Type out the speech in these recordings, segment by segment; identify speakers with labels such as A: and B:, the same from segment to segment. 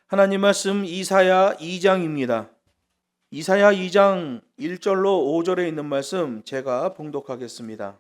A: 하나님 말씀 이사야 2장입니다. 이사야 2장 1절로 5절에 있는 말씀 제가 봉독하겠습니다.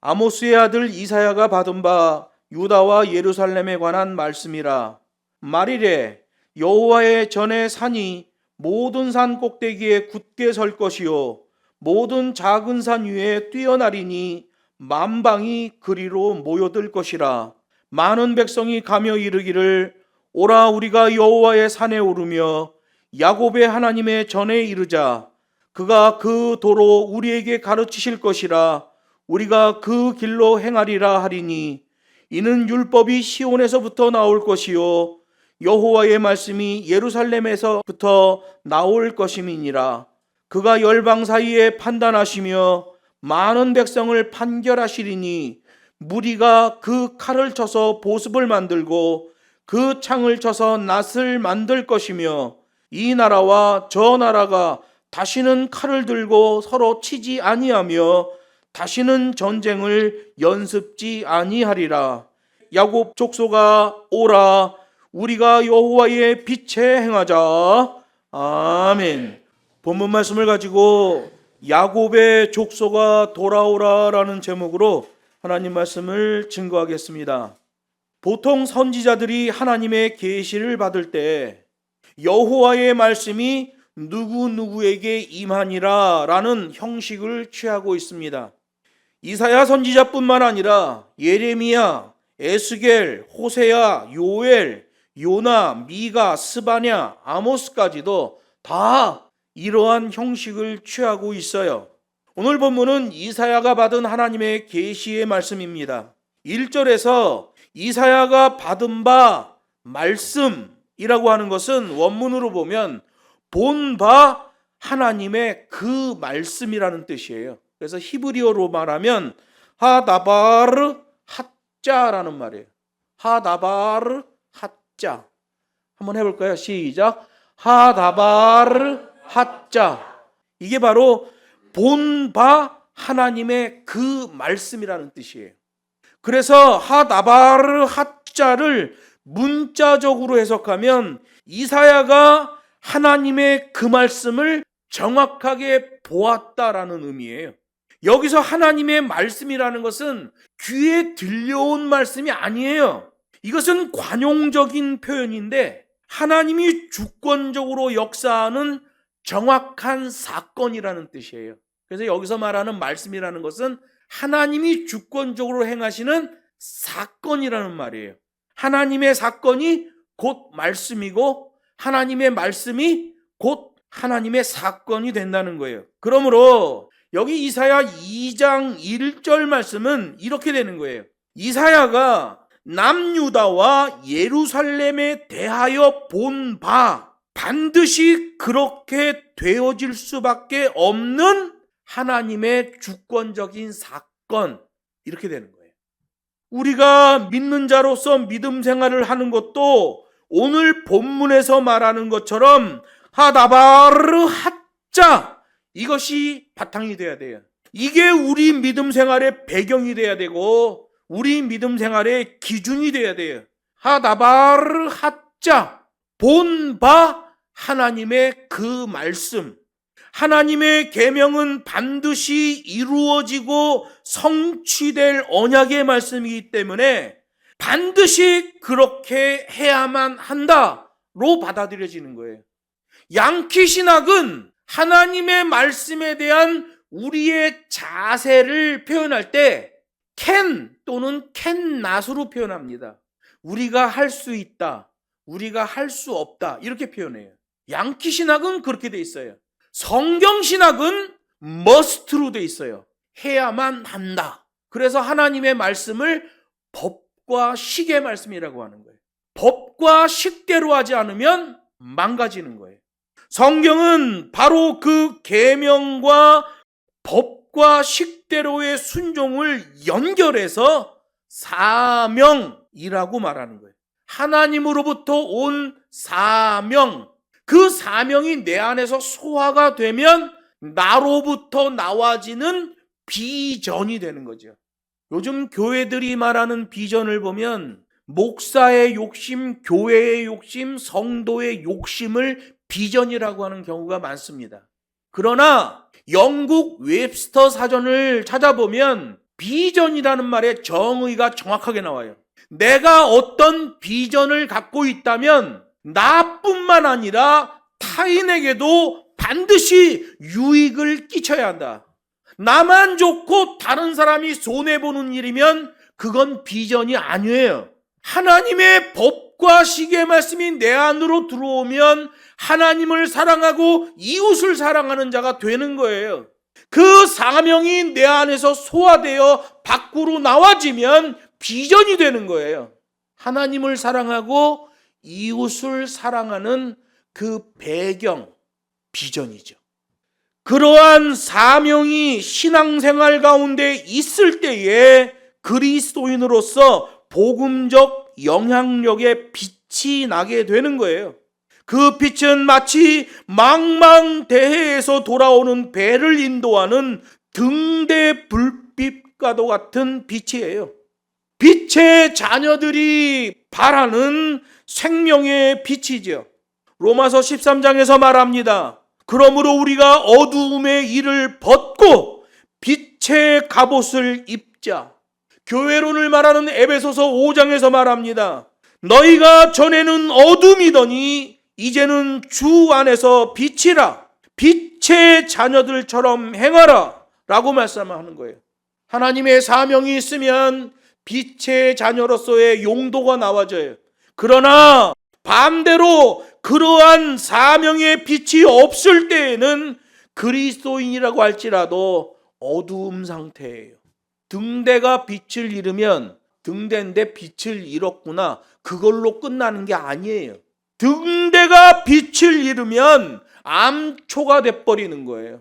A: 아모스의 아들 이사야가 받은 바 유다와 예루살렘에 관한 말씀이라. 말이래 여호와의 전에 산이 모든 산 꼭대기에 굳게 설 것이요 모든 작은 산 위에 뛰어나리니 만방이 그리로 모여들 것이라. 많은 백성이 가며 이르기를 오라 우리가 여호와의 산에 오르며 야곱의 하나님의 전에 이르자. 그가 그 도로 우리에게 가르치실 것이라. 우리가 그 길로 행하리라 하리니 이는 율법이 시온에서부터 나올 것이요 여호와의 말씀이 예루살렘에서부터 나올 것임이니라. 그가 열방 사이에 판단하시며 많은 백성을 판결하시리니 무리가 그 칼을 쳐서 보습을 만들고 그 창을 쳐서 낫을 만들 것이며 이 나라와 저 나라가 다시는 칼을 들고 서로 치지 아니하며 다시는 전쟁을 연습지 아니하리라. 야곱 족속아 오라 우리가 여호와의 빛에 행하자. 아멘. 본문 말씀을 가지고 야곱의 족속아 돌아오라라는 제목으로 하나님 말씀을 증거하겠습니다. 보통 선지자들이 하나님의 계시를 받을 때 여호와의 말씀이 누구누구에게 임하니라 라는 형식을 취하고 있습니다. 이사야 선지자뿐만 아니라 예레미야, 에스겔, 호세야, 요엘, 요나, 미가, 스바냐, 아모스까지도 다 이러한 형식을 취하고 있어요. 오늘 본문은 이사야가 받은 하나님의 계시의 말씀입니다. 1절에서 이사야가 받은 바 말씀이라고 하는 것은 원문으로 보면 본 바 하나님의 그 말씀이라는 뜻이에요. 그래서 히브리어로 말하면 하다바르 핫자라는 말이에요. 하다바르 핫자. 한번 해볼까요? 시작. 하다바르 핫자. 이게 바로 본 바 하나님의 그 말씀이라는 뜻이에요. 그래서 하다바르 핫자를 문자적으로 해석하면 이사야가 하나님의 그 말씀을 정확하게 보았다라는 의미예요. 여기서 하나님의 말씀이라는 것은 귀에 들려온 말씀이 아니에요. 이것은 관용적인 표현인데 하나님이 주권적으로 역사하는 정확한 사건이라는 뜻이에요. 그래서 여기서 말하는 말씀이라는 것은 하나님이 주권적으로 행하시는 사건이라는 말이에요. 하나님의 사건이 곧 말씀이고 하나님의 말씀이 곧 하나님의 사건이 된다는 거예요. 그러므로 여기 이사야 2장 1절 말씀은 이렇게 되는 거예요. 이사야가 남유다와 예루살렘에 대하여 본 바 반드시 그렇게 되어질 수밖에 없는 하나님의 주권적인 사건, 이렇게 되는 거예요. 우리가 믿는 자로서 믿음 생활을 하는 것도 오늘 본문에서 말하는 것처럼 하다바르 핫자, 이것이 바탕이 돼야 돼요. 이게 우리 믿음 생활의 배경이 돼야 되고 우리 믿음 생활의 기준이 돼야 돼요. 하다바르 핫자, 본 바 하나님의 그 말씀, 하나님의 계명은 반드시 이루어지고 성취될 언약의 말씀이기 때문에 반드시 그렇게 해야만 한다로 받아들여지는 거예요. 양키 신학은 하나님의 말씀에 대한 우리의 자세를 표현할 때 can 또는 cannot으로 표현합니다. 우리가 할 수 있다, 우리가 할 수 없다, 이렇게 표현해요. 양키 신학은 그렇게 돼 있어요. 성경 신학은 must로 돼 있어요. 해야만 한다. 그래서 하나님의 말씀을 법과 식의 말씀이라고 하는 거예요. 법과 식대로 하지 않으면 망가지는 거예요. 성경은 바로 그 계명과 법과 식대로의 순종을 연결해서 사명이라고 말하는 거예요. 하나님으로부터 온 사명, 그 사명이 내 안에서 소화가 되면 나로부터 나와지는 비전이 되는 거죠. 요즘 교회들이 말하는 비전을 보면 목사의 욕심, 교회의 욕심, 성도의 욕심을 비전이라고 하는 경우가 많습니다. 그러나 영국 웹스터 사전을 찾아보면 비전이라는 말의 정의가 정확하게 나와요. 내가 어떤 비전을 갖고 있다면 나뿐만 아니라 타인에게도 반드시 유익을 끼쳐야 한다. 나만 좋고 다른 사람이 손해보는 일이면 그건 비전이 아니에요. 하나님의 법과 시계의 말씀이 내 안으로 들어오면 하나님을 사랑하고 이웃을 사랑하는 자가 되는 거예요. 그 사명이 내 안에서 소화되어 밖으로 나와지면 비전이 되는 거예요. 하나님을 사랑하고 이웃을 사랑하는 그 배경, 비전이죠. 그러한 사명이 신앙생활 가운데 있을 때에 그리스도인으로서 복음적 영향력의 빛이 나게 되는 거예요. 그 빛은 마치 망망대해에서 돌아오는 배를 인도하는 등대 불빛과도 같은 빛이에요. 빛의 자녀들이 바라는 생명의 빛이죠. 로마서 13장에서 말합니다. 그러므로 우리가 어두움의 일을 벗고 빛의 갑옷을 입자. 교회론을 말하는 에베소서 5장에서 말합니다. 너희가 전에는 어둠이더니 이제는 주 안에서 빛이라. 빛의 자녀들처럼 행하라 라고 말씀하는 거예요. 하나님의 사명이 있으면 빛의 자녀로서의 용도가 나와져요. 그러나 반대로 그러한 사명의 빛이 없을 때에는 그리스도인이라고 할지라도 어두움 상태예요. 등대가 빛을 잃으면 등대인데 빛을 잃었구나, 그걸로 끝나는 게 아니에요. 등대가 빛을 잃으면 암초가 돼버리는 거예요.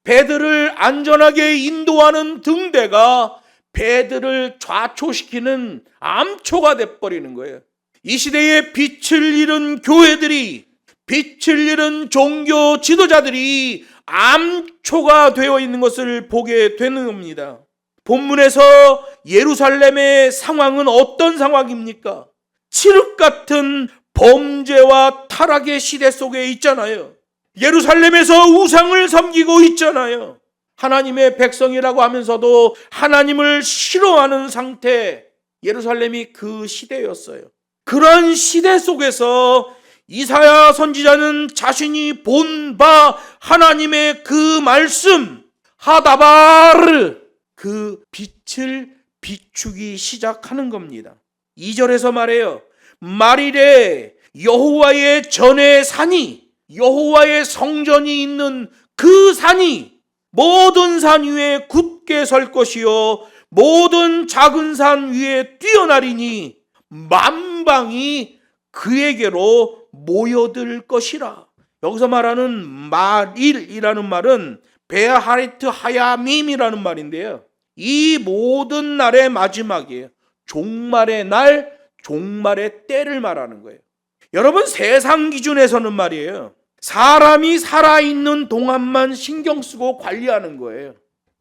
A: 배들을 안전하게 인도하는 등대가 배들을 좌초시키는 암초가 돼버리는 거예요. 이 시대에 빛을 잃은 교회들이, 빛을 잃은 종교 지도자들이 암초가 되어 있는 것을 보게 되는 겁니다. 본문에서 예루살렘의 상황은 어떤 상황입니까? 칠흑 같은 범죄와 타락의 시대 속에 있잖아요. 예루살렘에서 우상을 섬기고 있잖아요. 하나님의 백성이라고 하면서도 하나님을 싫어하는 상태, 예루살렘이 그 시대였어요. 그런 시대 속에서 이사야 선지자는 자신이 본 바 하나님의 그 말씀 하다바르, 그 빛을 비추기 시작하는 겁니다. 2절에서 말해요. 말일에 여호와의 전의 산이, 여호와의 성전이 있는 그 산이 모든 산 위에 굳게 설 것이요 모든 작은 산 위에 뛰어나리니 만방이 그에게로 모여들 것이라. 여기서 말하는 말일이라는 말은 베하리트 하야밈이라는 말인데요. 이 모든 날의 마지막이에요. 종말의 날, 종말의 때를 말하는 거예요. 여러분, 세상 기준에서는 말이에요. 사람이 살아있는 동안만 신경 쓰고 관리하는 거예요.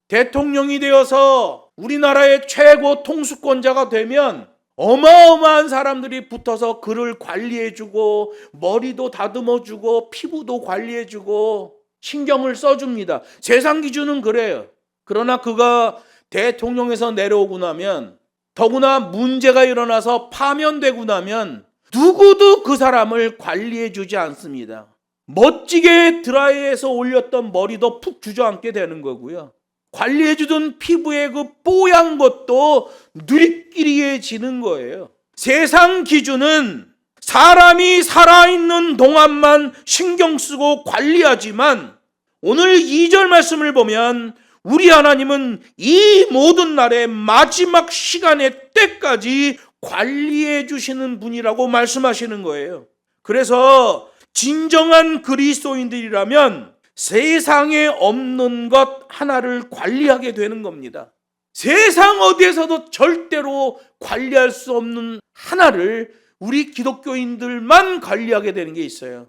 A: 대통령이 되어서 우리나라의 최고 통수권자가 되면 어마어마한 사람들이 붙어서 그를 관리해주고 머리도 다듬어주고 피부도 관리해주고 신경을 써줍니다. 세상 기준은 그래요. 그러나 그가 대통령에서 내려오고 나면, 더구나 문제가 일어나서 파면되고 나면 누구도 그 사람을 관리해주지 않습니다. 멋지게 드라이해서 올렸던 머리도 푹 주저앉게 되는 거고요. 관리해주던 피부의 그 뽀얀 것도 누리끼리해지는 거예요. 세상 기준은 사람이 살아있는 동안만 신경 쓰고 관리하지만, 오늘 2절 말씀을 보면 우리 하나님은 이 모든 날의 마지막 시간의 때까지 관리해 주시는 분이라고 말씀하시는 거예요. 그래서 진정한 그리스도인들이라면 세상에 없는 것 하나를 관리하게 되는 겁니다. 세상 어디에서도 절대로 관리할 수 없는 하나를 우리 기독교인들만 관리하게 되는 게 있어요.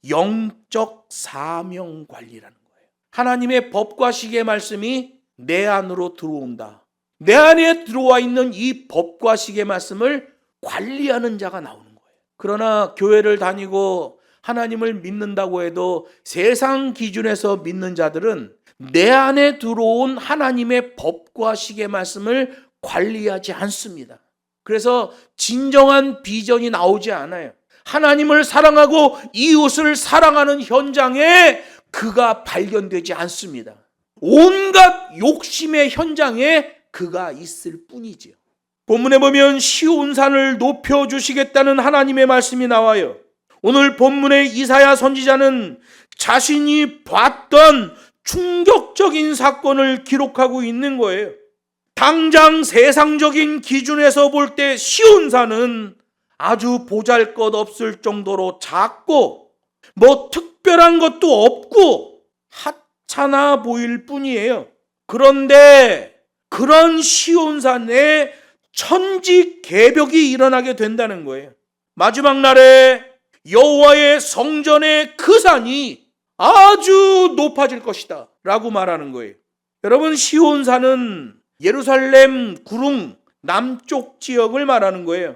A: 영적 사명 관리라는 거예요. 하나님의 법과 시계의 말씀이 내 안으로 들어온다. 내 안에 들어와 있는 이 법과 시계의 말씀을 관리하는 자가 나오는 거예요. 그러나 교회를 다니고 하나님을 믿는다고 해도 세상 기준에서 믿는 자들은 내 안에 들어온 하나님의 법과 식의 말씀을 관리하지 않습니다. 그래서 진정한 비전이 나오지 않아요. 하나님을 사랑하고 이웃을 사랑하는 현장에 그가 발견되지 않습니다. 온갖 욕심의 현장에 그가 있을 뿐이지요. 본문에 보면 시온산을 높여주시겠다는 하나님의 말씀이 나와요. 오늘 본문의 이사야 선지자는 자신이 봤던 충격적인 사건을 기록하고 있는 거예요. 당장 세상적인 기준에서 볼 때 시온산은 아주 보잘것없을 정도로 작고 뭐 특별한 것도 없고 하찮아 보일 뿐이에요. 그런데 그런 시온산에 천지개벽이 일어나게 된다는 거예요. 마지막 날에 여호와의 성전의 그 산이 아주 높아질 것이다 라고 말하는 거예요. 여러분, 시온산은 예루살렘 구릉 남쪽 지역을 말하는 거예요.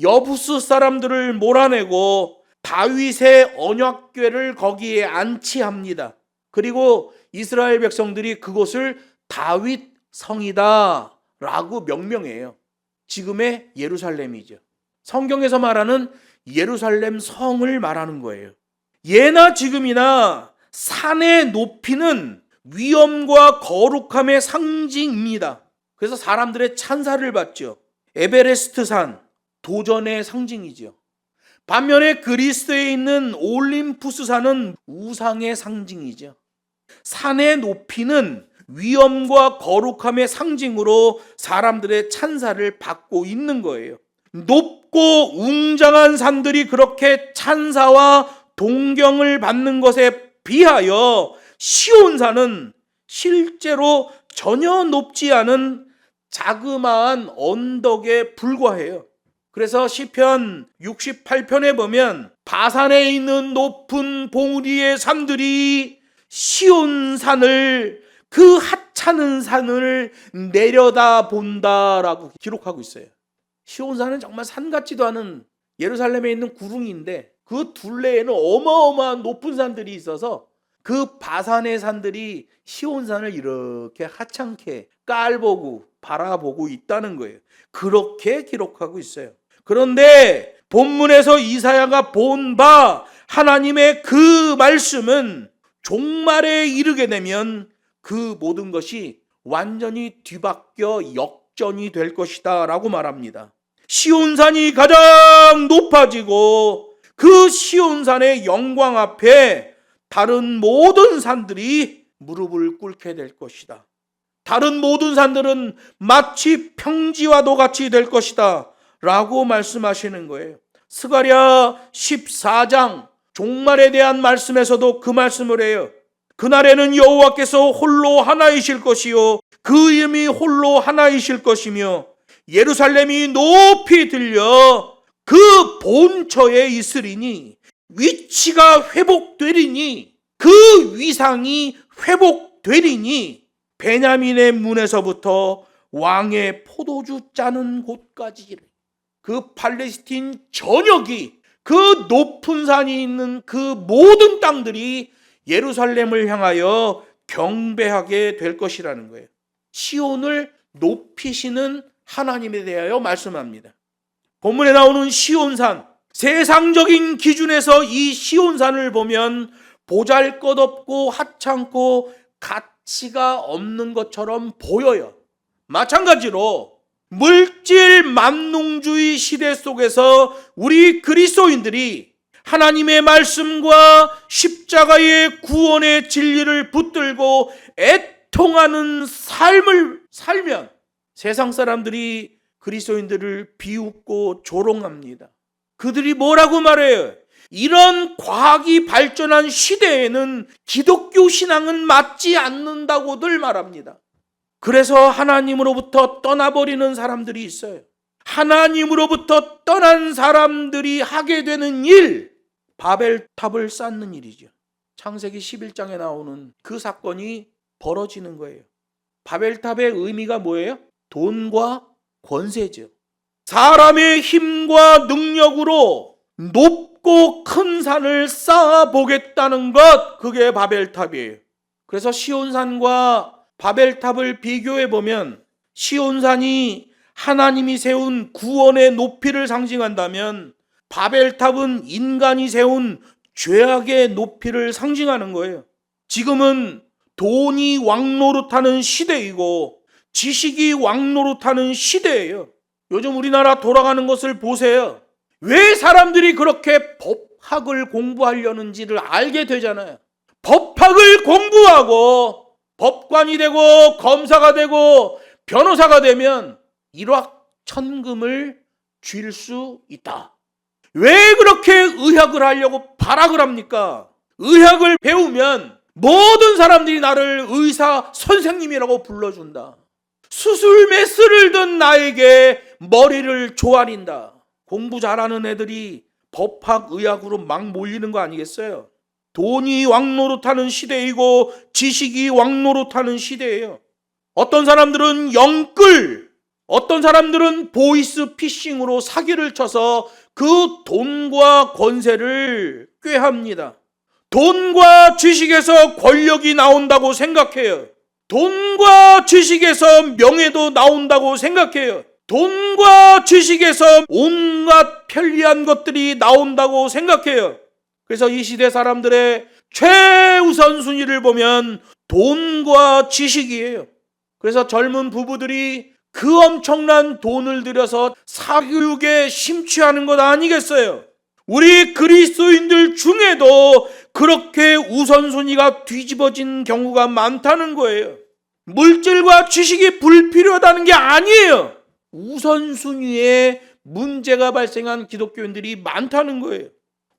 A: 여부스 사람들을 몰아내고 다윗의 언약궤를 거기에 안치합니다. 그리고 이스라엘 백성들이 그곳을 다윗 성이다 라고 명명해요. 지금의 예루살렘이죠. 성경에서 말하는 예루살렘 성을 말하는 거예요. 예나 지금이나 산의 높이는 위엄과 거룩함의 상징입니다. 그래서 사람들의 찬사를 받죠. 에베레스트 산, 도전의 상징이죠. 반면에 그리스에 있는 올림푸스 산은 우상의 상징이죠. 산의 높이는 위엄과 거룩함의 상징으로 사람들의 찬사를 받고 있는 거예요. 높고 웅장한 산들이 그렇게 찬사와 동경을 받는 것에 비하여 시온산은 실제로 전혀 높지 않은 자그마한 언덕에 불과해요. 그래서 시편 68편에 보면 바산에 있는 높은 봉우리의 산들이 시온산을, 그 하찮은 산을 내려다 본다라고 기록하고 있어요. 시온산은 정말 산 같지도 않은 예루살렘에 있는 구릉인데 그 둘레에는 어마어마한 높은 산들이 있어서 그 바산의 산들이 시온산을 이렇게 하찮게 깔보고 바라보고 있다는 거예요. 그렇게 기록하고 있어요. 그런데 본문에서 이사야가 본 바 하나님의 그 말씀은 종말에 이르게 되면 그 모든 것이 완전히 뒤바뀌어 역전이 될 것이다 라고 말합니다. 시온산이 가장 높아지고 그 시온산의 영광 앞에 다른 모든 산들이 무릎을 꿇게 될 것이다. 다른 모든 산들은 마치 평지와도 같이 될 것이다 라고 말씀하시는 거예요. 스가랴 14장 종말에 대한 말씀에서도 그 말씀을 해요. 그날에는 여호와께서 홀로 하나이실 것이요 그 이름이 홀로 하나이실 것이며 예루살렘이 높이 들려 그 본처에 있으리니 위치가 회복되리니 그 위상이 회복되리니 베냐민의 문에서부터 왕의 포도주 짜는 곳까지 그 팔레스틴 전역이, 그 높은 산이 있는 그 모든 땅들이 예루살렘을 향하여 경배하게 될 것이라는 거예요. 시온을 높이시는 하나님에 대하여 말씀합니다. 본문에 나오는 시온산, 세상적인 기준에서 이 시온산을 보면 보잘것없고 하찮고 가치가 없는 것처럼 보여요. 마찬가지로 물질 만능주의 시대 속에서 우리 그리스도인들이 하나님의 말씀과 십자가의 구원의 진리를 붙들고 애통하는 삶을 살면 세상 사람들이 그리스도인들을 비웃고 조롱합니다. 그들이 뭐라고 말해요? 이런 과학이 발전한 시대에는 기독교 신앙은 맞지 않는다고들 말합니다. 그래서 하나님으로부터 떠나버리는 사람들이 있어요. 하나님으로부터 떠난 사람들이 하게 되는 일, 바벨탑을 쌓는 일이죠. 창세기 11장에 나오는 그 사건이 벌어지는 거예요. 바벨탑의 의미가 뭐예요? 돈과 권세죠. 사람의 힘과 능력으로 높고 큰 산을 쌓아보겠다는 것, 그게 바벨탑이에요. 그래서 시온산과 바벨탑을 비교해 보면 시온산이 하나님이 세운 구원의 높이를 상징한다면 바벨탑은 인간이 세운 죄악의 높이를 상징하는 거예요. 지금은 돈이 왕노릇하는 시대이고 지식이 왕노릇하는 시대예요. 요즘 우리나라 돌아가는 것을 보세요. 왜 사람들이 그렇게 법학을 공부하려는지를 알게 되잖아요. 법학을 공부하고 법관이 되고 검사가 되고 변호사가 되면 일확천금을 쥘 수 있다. 왜 그렇게 의학을 하려고 발악을 합니까? 의학을 배우면 모든 사람들이 나를 의사 선생님이라고 불러준다. 수술 메스를 든 나에게 머리를 조아린다. 공부 잘하는 애들이 법학, 의학으로 막 몰리는 거 아니겠어요? 돈이 왕노릇하는 시대이고 지식이 왕노릇하는 시대예요. 어떤 사람들은 영끌, 어떤 사람들은 보이스 피싱으로 사기를 쳐서 그 돈과 권세를 꾀합니다. 돈과 지식에서 권력이 나온다고 생각해요. 돈과 지식에서 명예도 나온다고 생각해요. 돈과 지식에서 온갖 편리한 것들이 나온다고 생각해요. 그래서 이 시대 사람들의 최우선 순위를 보면 돈과 지식이에요. 그래서 젊은 부부들이 그 엄청난 돈을 들여서 사교육에 심취하는 것 아니겠어요? 우리 그리스도인들 중에도 그렇게 우선순위가 뒤집어진 경우가 많다는 거예요. 물질과 지식이 불필요하다는 게 아니에요. 우선순위에 문제가 발생한 기독교인들이 많다는 거예요.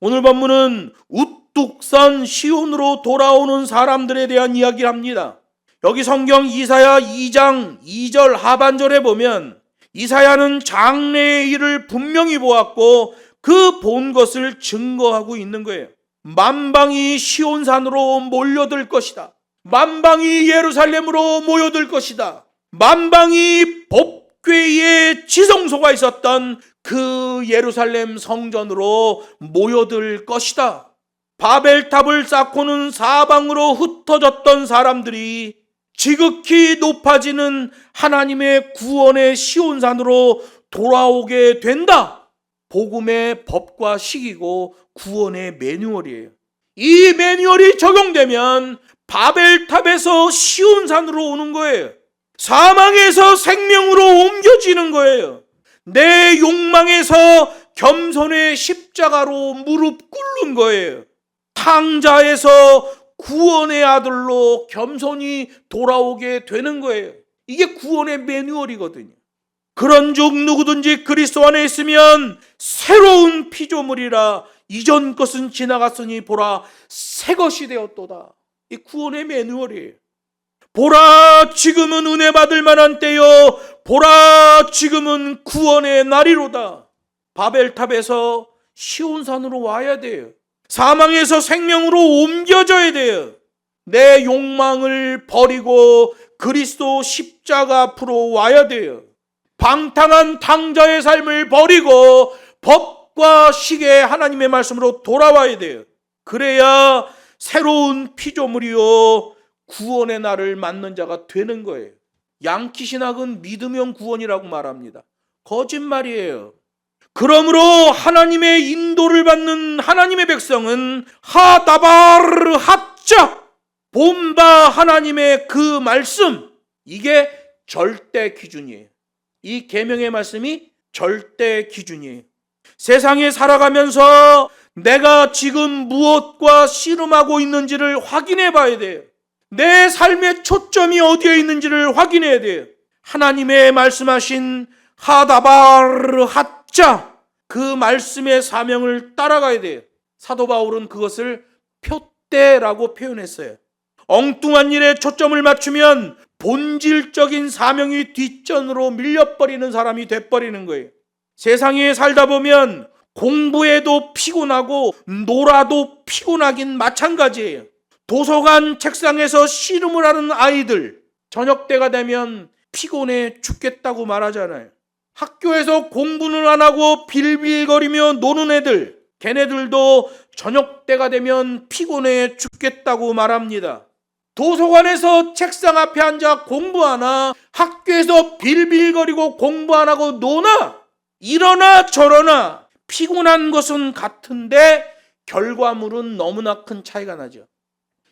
A: 오늘 본문은 우뚝 선 시온으로 돌아오는 사람들에 대한 이야기를 합니다. 여기 성경 이사야 2장 2절 하반절에 보면 이사야는 장래의 일을 분명히 보았고 그 본 것을 증거하고 있는 거예요. 만방이 시온산으로 몰려들 것이다. 만방이 예루살렘으로 모여들 것이다. 만방이 법궤의 지성소가 있었던 그 예루살렘 성전으로 모여들 것이다. 바벨탑을 쌓고는 사방으로 흩어졌던 사람들이 지극히 높아지는 하나님의 구원의 시온산으로 돌아오게 된다. 복음의 법과 식이고 구원의 매뉴얼이에요. 이 매뉴얼이 적용되면 바벨탑에서 시온산으로 오는 거예요. 사망에서 생명으로 옮겨지는 거예요. 내 욕망에서 겸손의 십자가로 무릎 꿇는 거예요. 탕자에서 구원의 아들로 겸손히 돌아오게 되는 거예요. 이게 구원의 매뉴얼이거든요. 그런즉 누구든지 그리스도 안에 있으면 새로운 피조물이라 이전 것은 지나갔으니 보라 새 것이 되었도다. 이 구원의 매뉴얼이에요. 보라 지금은 은혜 받을 만한 때요 보라 지금은 구원의 날이로다. 바벨탑에서 시온산으로 와야 돼요. 사망에서 생명으로 옮겨져야 돼요. 내 욕망을 버리고 그리스도 십자가 앞으로 와야 돼요. 방탕한 탕자의 삶을 버리고 법과 식의 하나님의 말씀으로 돌아와야 돼요. 그래야 새로운 피조물이요 구원의 날을 맞는 자가 되는 거예요. 양키 신학은 믿으면 구원이라고 말합니다. 거짓말이에요. 그러므로 하나님의 인도를 받는 하나님의 백성은 하다바르 핫자 본바 하나님의 그 말씀, 이게 절대 기준이에요. 이 계명의 말씀이 절대 기준이에요. 세상에 살아가면서 내가 지금 무엇과 씨름하고 있는지를 확인해 봐야 돼요. 내 삶의 초점이 어디에 있는지를 확인해야 돼요. 하나님의 말씀하신 하다바르 핫자, 그 말씀의 사명을 따라가야 돼요. 사도 바울은 그것을 표대라고 표현했어요. 엉뚱한 일에 초점을 맞추면 본질적인 사명이 뒷전으로 밀려버리는 사람이 돼버리는 거예요. 세상에 살다 보면 공부해도 피곤하고 놀아도 피곤하긴 마찬가지예요. 도서관 책상에서 씨름을 하는 아이들, 저녁 때가 되면 피곤해 죽겠다고 말하잖아요. 학교에서 공부는 안 하고 빌빌거리며 노는 애들, 걔네들도 저녁 때가 되면 피곤해 죽겠다고 말합니다. 도서관에서 책상 앞에 앉아 공부하나, 학교에서 빌빌거리고 공부 안 하고 노나, 이러나 저러나 피곤한 것은 같은데 결과물은 너무나 큰 차이가 나죠.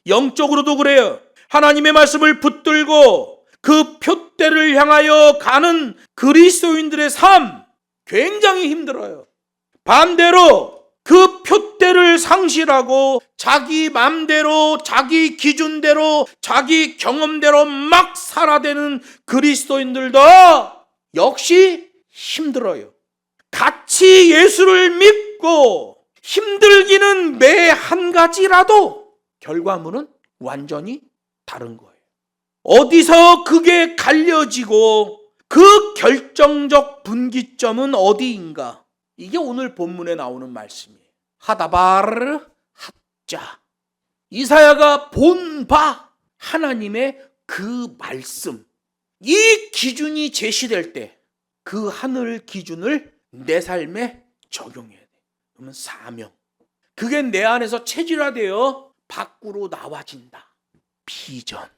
A: 영적으로도 그래요. 하나님의 말씀을 붙들고 그 표대를 향하여 가는 그리스도인들의 삶, 굉장히 힘들어요. 반대로 그 표대를 상실하고 자기 맘대로, 자기 기준대로, 자기 경험대로 막 살아대는 그리스도인들도 역시 힘들어요. 같이 예수를 믿고 힘들기는 매 한 가지라도 결과물은 완전히 다른 거예요. 어디서 그게 갈려지고 그 결정적 분기점은 어디인가? 이게 오늘 본문에 나오는 말씀이에요. 하다바르 핫자. 이사야가 본 바 하나님의 그 말씀, 이 기준이 제시될 때 그 하늘 기준을 내 삶에 적용해야 돼. 그러면 사명. 그게 내 안에서 체질화되어 밖으로 나와진다. 비전.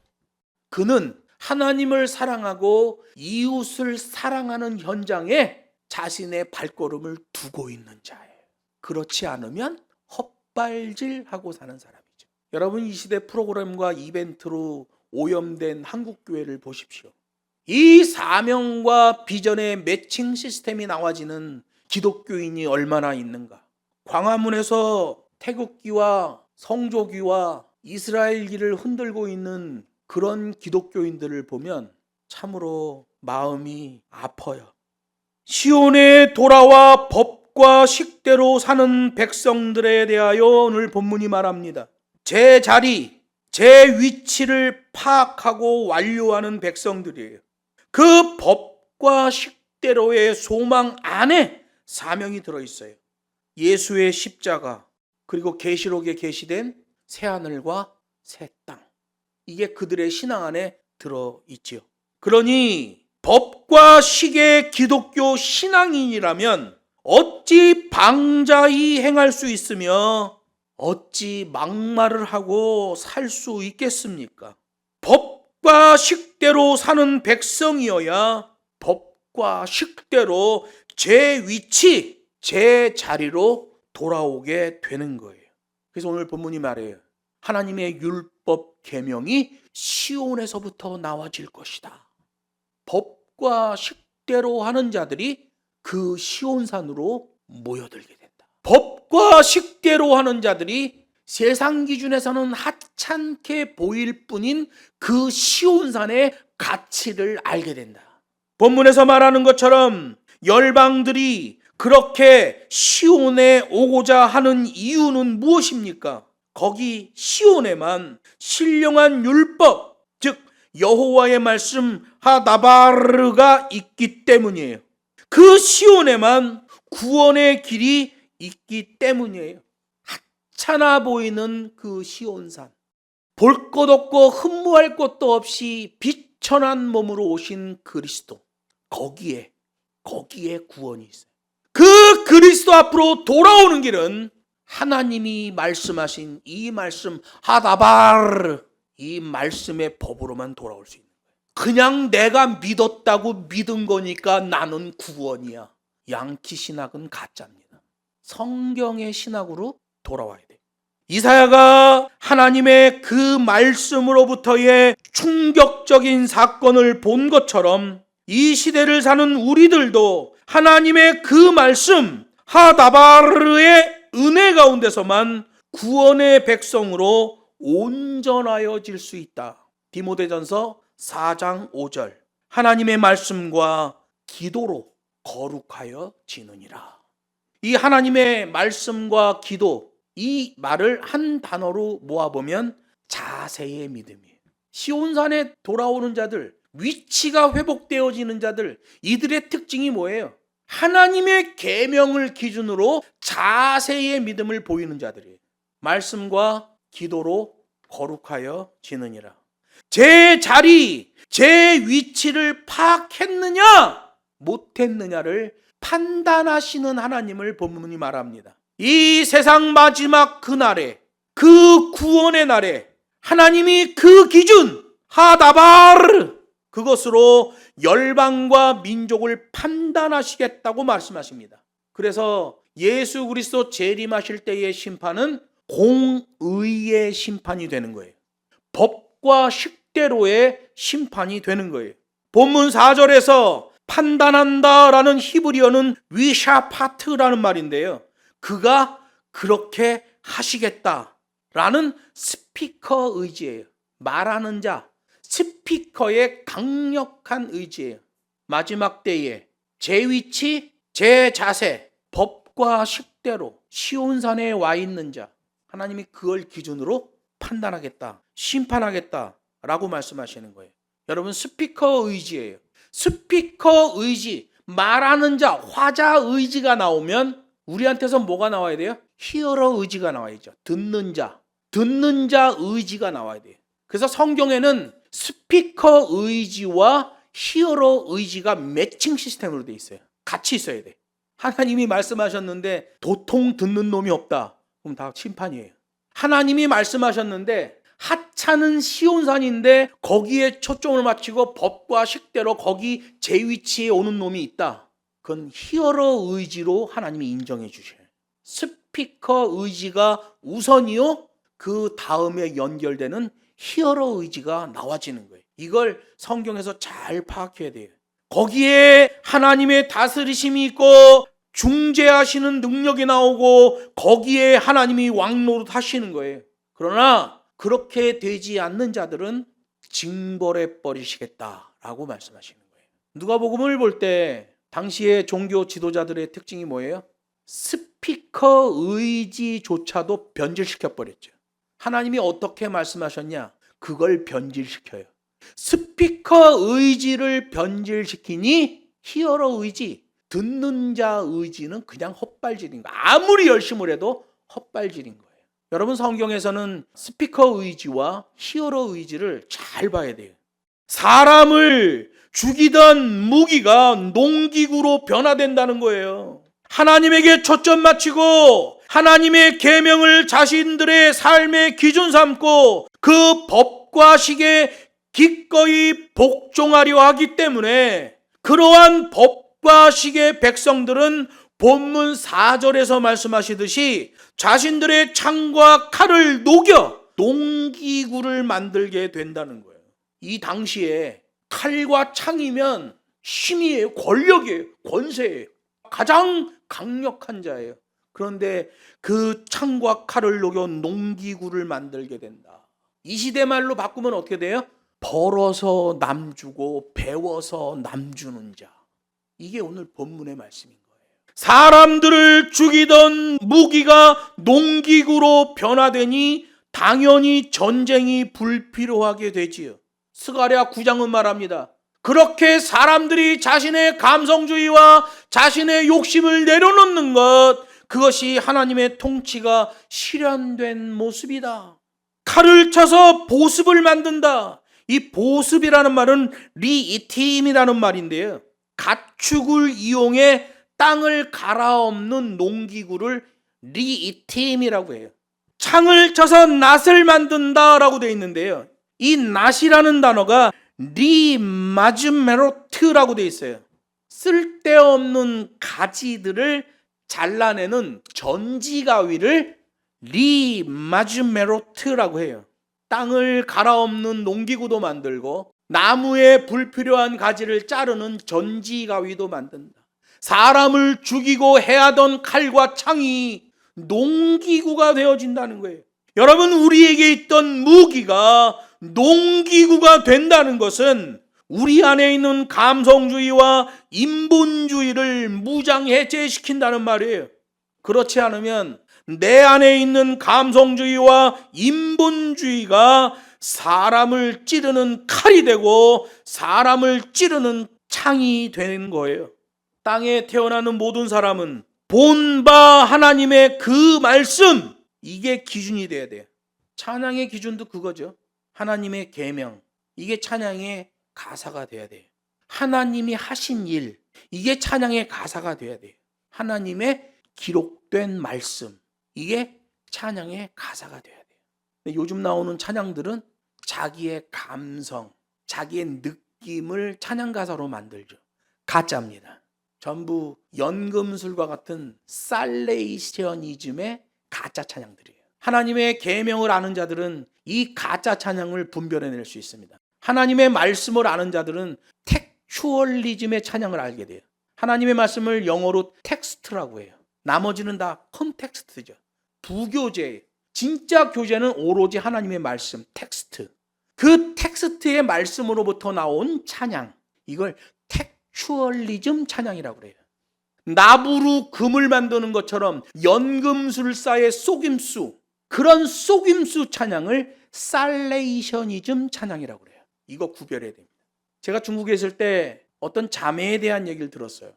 A: 그는 하나님을 사랑하고 이웃을 사랑하는 현장에 자신의 발걸음을 두고 있는 자예요. 그렇지 않으면 헛발질하고 사는 사람이죠. 여러분, 이 시대 프로그램과 이벤트로 오염된 한국교회를 보십시오. 이 사명과 비전의 매칭 시스템이 나와지는 기독교인이 얼마나 있는가. 광화문에서 태극기와 성조기와 이스라엘기를 흔들고 있는 그런 기독교인들을 보면 참으로 마음이 아파요. 시온에 돌아와 법과 식대로 사는 백성들에 대하여 오늘 본문이 말합니다. 제 자리, 제 위치를 파악하고 완료하는 백성들이에요. 그 법과 식대로의 소망 안에 사명이 들어있어요. 예수의 십자가, 그리고 계시록에 게시된 새하늘과 새 땅, 이게 그들의 신앙 안에 들어있지요. 그러니 법과 식의 기독교 신앙인이라면 어찌 방자히 행할 수 있으며 어찌 막말을 하고 살 수 있겠습니까? 법과 식대로 사는 백성이어야 법과 식대로 제 위치, 제 자리로 돌아오게 되는 거예요. 그래서 오늘 본문이 말해요. 하나님의 율법 계명이 시온에서부터 나와질 것이다. 법과 식대로 하는 자들이 그 시온산으로 모여들게 된다. 법과 식대로 하는 자들이 세상 기준에서는 하찮게 보일 뿐인 그 시온산의 가치를 알게 된다. 본문에서 말하는 것처럼 열방들이 그렇게 시온에 오고자 하는 이유는 무엇입니까? 거기 시온에만 신령한 율법, 즉 여호와의 말씀 하다바르가 있기 때문이에요. 그 시온에만 구원의 길이 있기 때문이에요. 하찮아 보이는 그 시온산, 볼 것 없고 흠모할 것도 없이 비천한 몸으로 오신 그리스도, 거기에 구원이 있어요. 그 그리스도 앞으로 돌아오는 길은 하나님이 말씀하신 이 말씀 하다바르, 이 말씀의 법으로만 돌아올 수 있는 거예요. 그냥 내가 믿었다고 믿은 거니까 나는 구원이야. 양키 신학은 가짜입니다. 성경의 신학으로 돌아와야 돼요. 이사야가 하나님의 그 말씀으로부터의 충격적인 사건을 본 것처럼 이 시대를 사는 우리들도 하나님의 그 말씀 하다바르의 은혜 가운데서만 구원의 백성으로 온전하여질 수 있다. 디모데전서 4장 5절. 하나님의 말씀과 기도로 거룩하여 지느니라. 이 하나님의 말씀과 기도, 이 말을 한 단어로 모아보면 자세의 믿음이에요. 시온산에 돌아오는 자들, 위치가 회복되어지는 자들, 이들의 특징이 뭐예요? 하나님의 계명을 기준으로 자세의 믿음을 보이는 자들이에요. 말씀과 기도로 거룩하여 지느니라. 제 자리, 제 위치를 파악했느냐? 못했느냐를 판단하시는 하나님을 본문이 말합니다. 이 세상 마지막 그날에, 그 구원의 날에 하나님이 그 기준 하다바르, 그것으로 열방과 민족을 판단하시겠다고 말씀하십니다. 그래서 예수 그리스도 재림하실 때의 심판은 공의의 심판이 되는 거예요. 법과 식대로의 심판이 되는 거예요. 본문 4절에서 판단한다라는 히브리어는 위샤파트라는 말인데요, 그가 그렇게 하시겠다라는 스피커 의지예요. 말하는 자, 스피커의 강력한 의지예요. 마지막 때에 제 위치, 제 자세, 법과 식대로 시온산에 와 있는 자, 하나님이 그걸 기준으로 판단하겠다, 심판하겠다라고 말씀하시는 거예요. 여러분, 스피커 의지예요. 스피커 의지, 말하는 자, 화자 의지가 나오면 우리한테서 뭐가 나와야 돼요? 히어러 의지가 나와야죠. 듣는 자 의지가 나와야 돼요. 그래서 성경에는 스피커 의지와 히어러 의지가 매칭 시스템으로 돼 있어요. 같이 있어야 돼. 하나님이 말씀하셨는데 도통 듣는 놈이 없다, 그럼 다 심판이에요. 하나님이 말씀하셨는데 하찮은 시온산인데 거기에 초점을 맞추고 법과 식대로 거기 제 위치에 오는 놈이 있다, 그건 히어러 의지로 하나님이 인정해 주셔요. 스피커 의지가 우선이요, 그 다음에 연결되는 히어러 의지가 나와지는 거예요. 이걸 성경에서 잘 파악해야 돼요. 거기에 하나님의 다스리심이 있고 중재하시는 능력이 나오고 거기에 하나님이 왕노릇 하시는 거예요. 그러나 그렇게 되지 않는 자들은 징벌해 버리시겠다라고 말씀하시는 거예요. 누가복음을 볼 때 당시의 종교 지도자들의 특징이 뭐예요? 스피커 의지조차도 변질시켜 버렸죠. 하나님이 어떻게 말씀하셨냐? 그걸 변질시켜요. 스피커 의지를 변질시키니 히어러 의지, 듣는 자 의지는 그냥 헛발질인 거예요. 아무리 열심을 해도 헛발질인 거예요. 여러분, 성경에서는 스피커 의지와 히어러 의지를 잘 봐야 돼요. 사람을 죽이던 무기가 농기구로 변화된다는 거예요. 하나님에게 초점 맞추고 하나님의 계명을 자신들의 삶의 기준 삼고 그 법과 식에 기꺼이 복종하려 하기 때문에 그러한 법과 식의 백성들은 본문 4절에서 말씀하시듯이 자신들의 창과 칼을 녹여 농기구를 만들게 된다는 거예요. 이 당시에 칼과 창이면 힘이에요, 권력이에요, 권세예요. 가장 강력한 자예요. 그런데 그 창과 칼을 녹여 농기구를 만들게 된다. 이 시대 말로 바꾸면 어떻게 돼요? 벌어서 남 주고 배워서 남 주는 자. 이게 오늘 본문의 말씀인 거예요. 사람들을 죽이던 무기가 농기구로 변화되니 당연히 전쟁이 불필요하게 되지요. 스가랴 9장은 말합니다. 그렇게 사람들이 자신의 감성주의와 자신의 욕심을 내려놓는 것, 그것이 하나님의 통치가 실현된 모습이다. 칼을 쳐서 보습을 만든다. 이 보습이라는 말은 리이팀이라는 말인데요, 가축을 이용해 땅을 갈아엎는 농기구를 리이팀이라고 해요. 창을 쳐서 낫을 만든다라고 되어 있는데요, 이 낫이라는 단어가 리마즈메로트라고 되어 있어요. 쓸데없는 가지들을 잘라내는 전지가위를 리마즈메로트라고 해요. 땅을 갈아엎는 농기구도 만들고 나무에 불필요한 가지를 자르는 전지가위도 만든다. 사람을 죽이고 해하던 칼과 창이 농기구가 되어진다는 거예요. 여러분, 우리에게 있던 무기가 농기구가 된다는 것은 우리 안에 있는 감성주의와 인본주의를 무장해제시킨다는 말이에요. 그렇지 않으면 내 안에 있는 감성주의와 인본주의가 사람을 찌르는 칼이 되고 사람을 찌르는 창이 되는 거예요. 땅에 태어나는 모든 사람은 본바 하나님의 그 말씀, 이게 기준이 돼야 돼요. 찬양의 기준도 그거죠. 하나님의 계명, 이게 찬양의 가사가 돼야 돼요. 하나님이 하신 일, 이게 찬양의 가사가 돼야 돼요. 하나님의 기록된 말씀, 이게 찬양의 가사가 돼야 돼요. 근데 요즘 나오는 찬양들은 자기의 감성, 자기의 느낌을 찬양 가사로 만들죠. 가짜입니다. 전부 연금술과 같은 살레이셔니즘의 가짜 찬양들이에요. 하나님의 계명을 아는 자들은 이 가짜 찬양을 분별해낼 수 있습니다. 하나님의 말씀을 아는 자들은 텍추얼리즘의 찬양을 알게 돼요. 하나님의 말씀을 영어로 텍스트라고 해요. 나머지는 다 컨텍스트죠. 부교재예요. 진짜 교재는 오로지 하나님의 말씀, 텍스트. 그 텍스트의 말씀으로부터 나온 찬양, 이걸 텍추얼리즘 찬양이라고 그래요. 나부루 금을 만드는 것처럼 연금술사의 속임수, 그런 속임수 찬양을 살레이셔니즘 찬양이라고 그래요. 이거 구별해야 됩니다. 제가 중국에 있을 때 어떤 자매에 대한 얘기를 들었어요.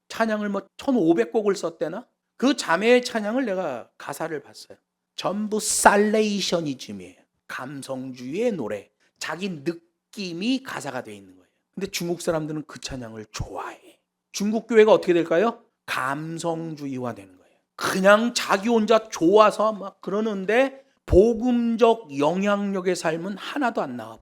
A: 찬양을 1500곡을 썼대나? 그 자매의 찬양을 내가 가사를 봤어요. 전부 살레이셔니즘이에요. 감성주의의 노래, 자기 느낌이 가사가 되어 있는 거예요. 근데 중국 사람들은 그 찬양을 좋아해. 중국 교회가 어떻게 될까요? 감성주의화 되는 거예요. 그냥 자기 혼자 좋아서 막 그러는데 복음적 영향력의 삶은 하나도 안 나와.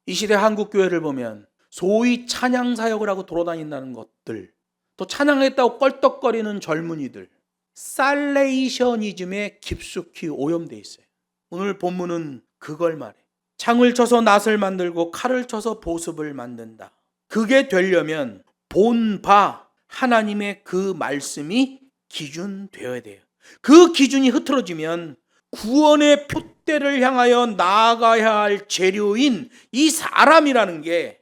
A: 이 시대 한국 교회를 보면 소위 찬양 사역을 하고 돌아다닌다는 것들, 또 찬양했다고 껄떡거리는 젊은이들, 살레이셔니즘에 깊숙이 오염돼 있어요. 오늘 본문은 그걸 말해. 창을 쳐서 낫을 만들고 칼을 쳐서 보습을 만든다. 그게 되려면 본바 하나님의 그 말씀이 기준 되어야 돼요. 그 기준이 흐트러지면 구원의 표대를 향하여 나아가야 할 재료인 이 사람이라는 게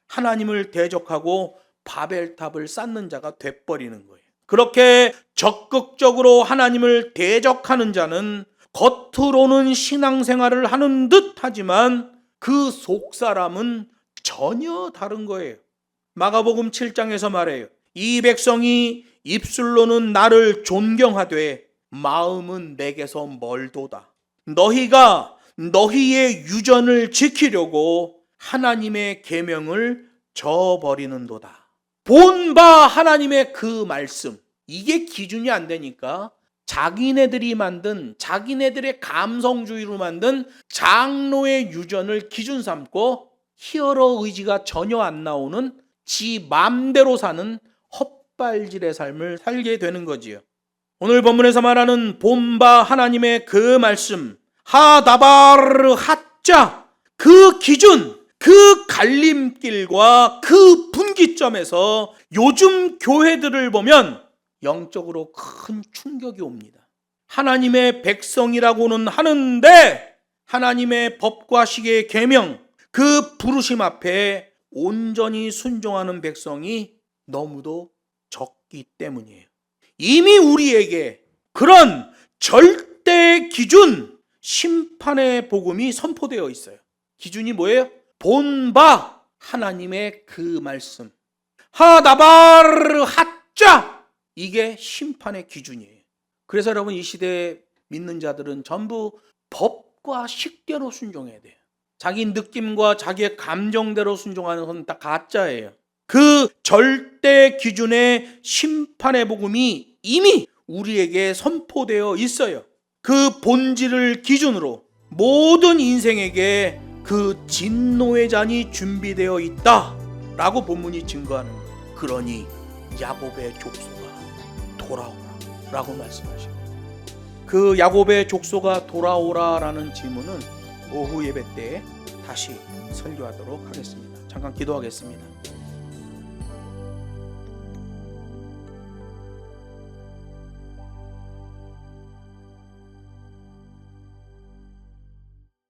A: 하나님을 대적하고 바벨탑을 쌓는 자가 돼버리는 거예요. 그렇게 적극적으로 하나님을 대적하는 자는 겉으로는 신앙생활을 하는 듯 하지만 그 속사람은 전혀 다른 거예요. 마가복음 7장에서 말해요. 이 백성이 입술로는 나를 존경하되 마음은 내게서 멀도다. 너희가 너희의 유전을 지키려고 하나님의 계명을 저버리는도다. 본바 하나님의 그 말씀, 이게 기준이 안 되니까 자기네들이 만든, 자기네들의 감성주의로 만든 장로의 유전을 기준 삼고 히어로 의지가 전혀 안 나오는 지 맘대로 사는 헛발질의 삶을 살게 되는 거지요. 오늘 본문에서 말하는 본바 하나님의 그 말씀, 하다바르 하자, 그 기준, 그 갈림길과 그 분기점에서 요즘 교회들을 보면 영적으로 큰 충격이 옵니다. 하나님의 백성이라고는 하는데 하나님의 법과 시계의 계명, 그 부르심 앞에 온전히 순종하는 백성이 너무도 적기 때문이에요. 이미 우리에게 그런 절대 기준, 심판의 복음이 선포되어 있어요. 기준이 뭐예요? 본바 하나님의 그 말씀, 하다바르 하자, 이게 심판의 기준이에요. 그래서 여러분, 이 시대에 믿는 자들은 전부 법과 식대로 순종해야 돼요. 자기 느낌과 자기의 감정대로 순종하는 건 다 가짜예요. 그 절대 기준의 심판의 복음이 이미 우리에게 선포되어 있어요. 그 본질을 기준으로 모든 인생에게 그 진노의 잔이 준비되어 있다 라고 본문이 증거하는 거예요. 그러니 야곱의 족소가 돌아오라 라고 말씀하시고, 그 야곱의 족소가 돌아오라 라는 질문은 오후 예배 때 다시 설교하도록 하겠습니다. 잠깐 기도하겠습니다.